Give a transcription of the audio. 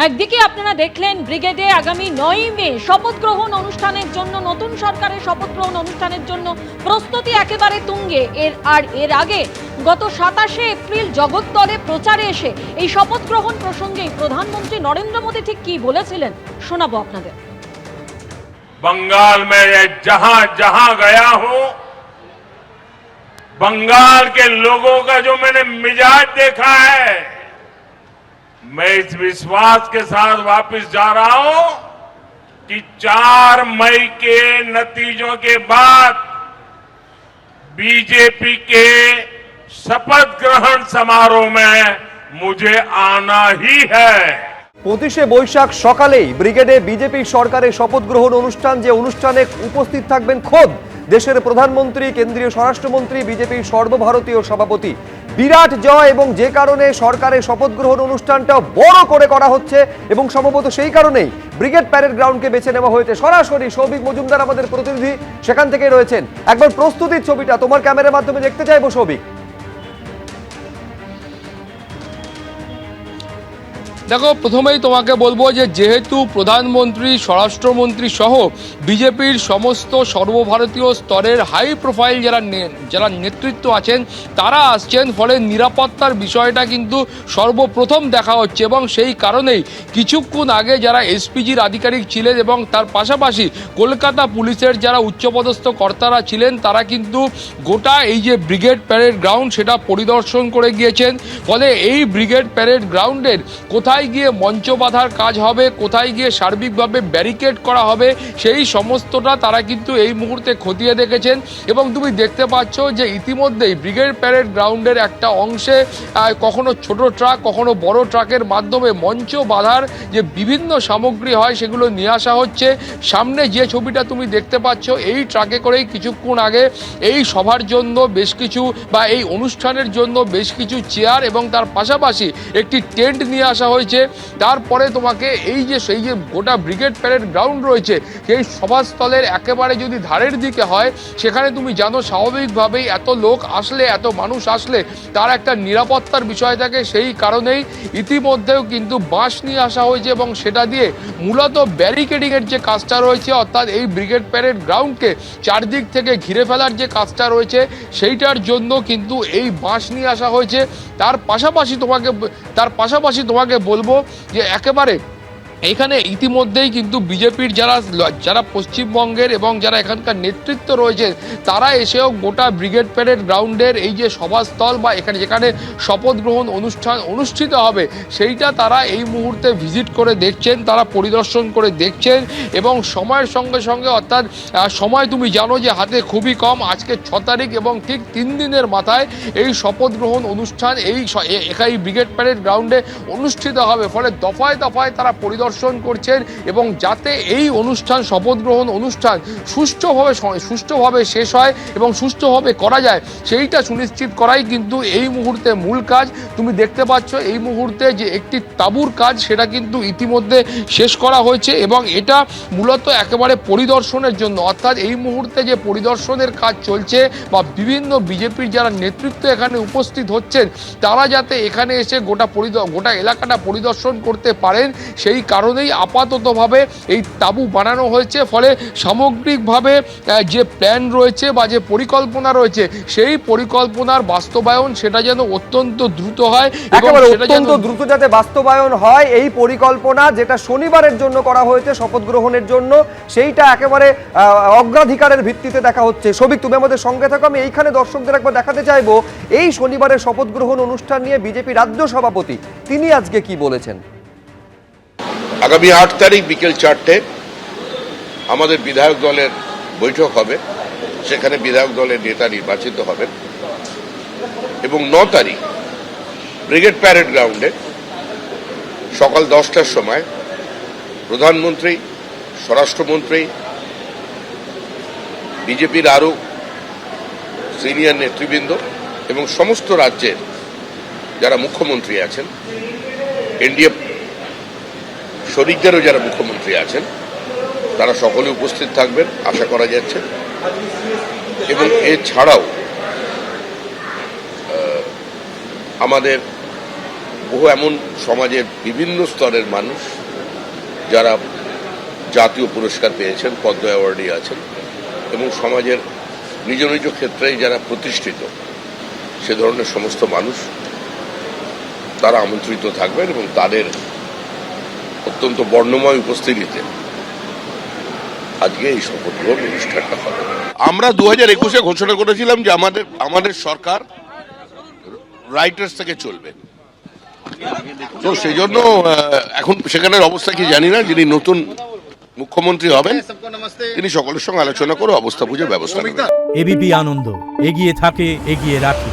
একদিকে আপনারা দেখলেন ব্রিগেডে আগামী 9 মে শপথ গ্রহণ অনুষ্ঠানের জন্য, নতুন সরকারের শপথ গ্রহণ অনুষ্ঠানের জন্য প্রস্তুতি একেবারে তুঙ্গে। এর আগে গত 27শে এপ্রিল জগদ্দলে প্রচারে এসে এই শপথ গ্রহণ প্রসঙ্গে প্রধানমন্ত্রী নরেন্দ্র মোদী ঠিক কি বলেছিলেন শোনাবো আপনাদের। बंगाल में जहां जहां गया हूं, बंगाल के लोगों का जो मैंने मिजाज देखा है, मैं इस विश्वास के साथ वापस जा रहा हूं कि 4 मई के नतीजों के बाद बीजेपी के शपथ ग्रहण समारोह में मुझे आना ही है। 25শে বৈশাখ সকালেই ব্রিগেডে বিজেপি সরকারের শপথ গ্রহণ অনুষ্ঠান, যে অনুষ্ঠানে উপস্থিত থাকবেন খোদ দেশের প্রধানমন্ত্রী, কেন্দ্রীয় স্বরাষ্ট্রমন্ত্রী, বিজেপির সর্বভারতীয় সভাপতি। বিরাট জয়, এবং যে কারণে সরকারের শপথ গ্রহণ অনুষ্ঠানটাও বড় করে করা হচ্ছে এবং সম্ভবত সেই কারণেই ব্রিগেড প্যারেড গ্রাউন্ডকে বেছে নেওয়া হয়েছে। সরাসরি সৌভিক মজুমদার আমাদের প্রতিনিধি সেখান থেকে রয়েছেন। একবার প্রস্তুতির ছবিটা তোমার ক্যামেরার মাধ্যমে দেখতে চাইবো সৌভিক। দেখো, প্রথমেই তোমাকে বলবো যে যেহেতু প্রধানমন্ত্রী, স্বরাষ্ট্রমন্ত্রী সহ বিজেপির সমস্ত সর্বভারতীয় স্তরের হাই প্রোফাইল যারা নেতৃত্ব আছেন তারা আসছেন, ফলে নিরাপত্তার বিষয়টা কিন্তু সর্বপ্রথম দেখা হচ্ছে। এবং সেই কারণেই কিছুক্ষণ আগে যারা এসপিজির আধিকারিক ছিলেন এবং তার পাশাপাশি কলকাতা পুলিশের যারা উচ্চপদস্থ কর্তারা ছিলেন তারা কিন্তু গোটা এই যে ব্রিগেড প্যারেড গ্রাউন্ড সেটা পরিদর্শন করে গিয়েছেন। ফলে এই ব্রিগেড প্যারেড গ্রাউন্ডের কোথায় গিয়ে মঞ্চ বাঁধার কাজ হবে, কোথায় গিয়ে সার্বিকভাবে ব্যারিকেড করা হবে, সেই সমস্তটা তারা কিন্তু এই মুহূর্তে খতিয়ে দেখেছেন। এবং তুমি দেখতে পাচ্ছ যে ইতিমধ্যেই ব্রিগেড প্যারেড গ্রাউন্ডের একটা অংশে কখনো ছোট ট্রাক, কখনো বড় ট্রাকের মাধ্যমে মঞ্চ বাঁধার যে বিভিন্ন সামগ্রী হয় সেগুলো নিয়ে আসা হচ্ছে। সামনে যে ছবিটা তুমি দেখতে পাচ্ছ, এই ট্রাকে করেই কিছুক্ষণ আগে এই সভার জন্য বেশ কিছু বা এই অনুষ্ঠানের জন্য বেশ কিছু চেয়ার এবং তার পাশাপাশি একটি টেন্ট নিয়ে আসা হয়েছে। তারপরে তোমাকে এই যে গোটা ব্রিগেড প্যারেড গ্রাউন্ড রয়েছে সেই সভাস্থলের একেবারে যদি ধারের দিকে হয়, সেখানে তুমি জানো স্বাভাবিকভাবেই এত লোক আসলে, এত মানুষ আসলে তার একটা নিরাপত্তার বিষয় থাকে। সেই কারণেই ইতিমধ্যেও কিন্তু বাঁশ নিয়ে আসা হয়েছে এবং সেটা দিয়ে মূলত ব্যারিকেডিংয়ের যে কাজটা রয়েছে, অর্থাৎ এই ব্রিগেড প্যারেড গ্রাউন্ডকে চারদিক থেকে ঘিরে ফেলার যে কাজটা রয়েছে সেইটার জন্য কিন্তু এই বাঁশ নিয়ে আসা হয়েছে। তার পাশাপাশি তোমাকে বলবো যে একেবারে এখানে ইতিমধ্যেই কিন্তু বিজেপির যারা পশ্চিমবঙ্গের এবং যারা এখানকার নেতৃত্ব রয়েছে তারা এসেও গোটা ব্রিগেড প্যারেড গ্রাউন্ডের এই যে সভাস্থল বা এখানে যেখানে শপথ গ্রহণ অনুষ্ঠান অনুষ্ঠিত হবে সেইটা তারা এই মুহূর্তে ভিজিট করে দেখছেন, তারা পরিদর্শন করে দেখছেন। এবং সময়ের সঙ্গে সঙ্গে, অর্থাৎ সময় তুমি জানো যে হাতে খুবই কম, আজকে 6 তারিখ এবং ঠিক 3 দিনের মাথায় এই শপথ গ্রহণ অনুষ্ঠান এই ব্রিগেড প্যারেড গ্রাউন্ডে অনুষ্ঠিত হবে। ফলে দফায় দফায় তারা পরিদর্শন করছেন এবং যাতে এই অনুষ্ঠান, শপথ গ্রহণ অনুষ্ঠান সুষ্ঠুভাবে শেষ হয় এবং সুষ্ঠুভাবে করা যায় সেইটা সুনিশ্চিত করাই কিন্তু এই মুহূর্তে মূল কাজ। তুমি দেখতে পাচ্ছ এই মুহূর্তে যে একটি তাঁবুর কাজ সেটা কিন্তু ইতিমধ্যে শেষ করা হয়েছে এবং এটা মূলত একেবারে পরিদর্শনের জন্য, অর্থাৎ এই মুহূর্তে যে পরিদর্শনের কাজ চলছে বা বিভিন্ন বিজেপির যারা নেতৃত্ব এখানে উপস্থিত হচ্ছেন তারা যাতে এখানে এসে গোটা এলাকাটা পরিদর্শন করতে পারেন সেই কারণেই আপাততভাবে এই তাঁবু বানানো হয়েছে। ফলে সামগ্রিকভাবে যে প্ল্যান রয়েছে বা যে পরিকল্পনা রয়েছে সেই পরিকল্পনার বাস্তবায়ন সেটা যেন অত্যন্ত দ্রুত হয়, একেবারে অত্যন্ত দ্রুত যাতে বাস্তবায়ন হয় এই পরিকল্পনা যেটা শনিবারের জন্য করা হয়েছে শপথ গ্রহণের জন্য, সেইটা একেবারে অগ্রাধিকারের ভিত্তিতে দেখা হচ্ছে। সৌভিক, তুমি আমাদের সঙ্গে থাকো। আমি এইখানে দর্শকদের একবার দেখাতে চাইবো এই শনিবারের শপথ গ্রহণ অনুষ্ঠান নিয়ে বিজেপি রাজ্য সভাপতি তিনি আজকে কি বলেছেন। আগামী 8 তারিখ বিকেল 4টে আমাদের বিধায়ক দলের বৈঠক হবে, সেখানে বিধায়ক দলের নেতা নির্বাচিত হবেন এবং 9 তারিখ ব্রিগেড প্যারেড গ্রাউন্ডে সকাল 10টার সময় প্রধানমন্ত্রী, স্বরাষ্ট্রমন্ত্রী, বিজেপির আরও সিনিয়র নেতৃবৃন্দ এবং সমস্ত রাজ্যের যারা মুখ্যমন্ত্রী আছেন, এনডিএ শরিকদেরও যারা মুখ্যমন্ত্রী আছেন তারা সকলে উপস্থিত থাকবেন আশা করা যাচ্ছে। এবং এছাড়াও আমাদের বহু এমন সমাজের বিভিন্ন স্তরের মানুষ যারা জাতীয় পুরস্কার পেয়েছেন, পদ্ম অ্যাওয়ার্ডে আছেন এবং সমাজের নিজ নিজ ক্ষেত্রেই যারা প্রতিষ্ঠিত সে ধরনের সমস্ত মানুষ তারা আমন্ত্রিত থাকবেন এবং তাদের অত্যন্ত বর্ণময় উপস্থিতিতে আজকে এই শপথ গ্রহণ অনুষ্ঠানটা হবে। আমরা 2021-এ ঘোষণা করেছিলাম যে আমাদের সরকার রাইটার্স থেকে চলবে, তো সেই জন্য এখন সেখানের অবস্থা কি জানি না। যিনি নতুন মুখ্যমন্ত্রী হবেন তিনি সকলের সঙ্গে আলোচনা করে অবস্থা বুঝে ব্যবস্থা নেবেন। এবিপি আনন্দ, এগিয়ে থাকে, এগিয়ে রাখে।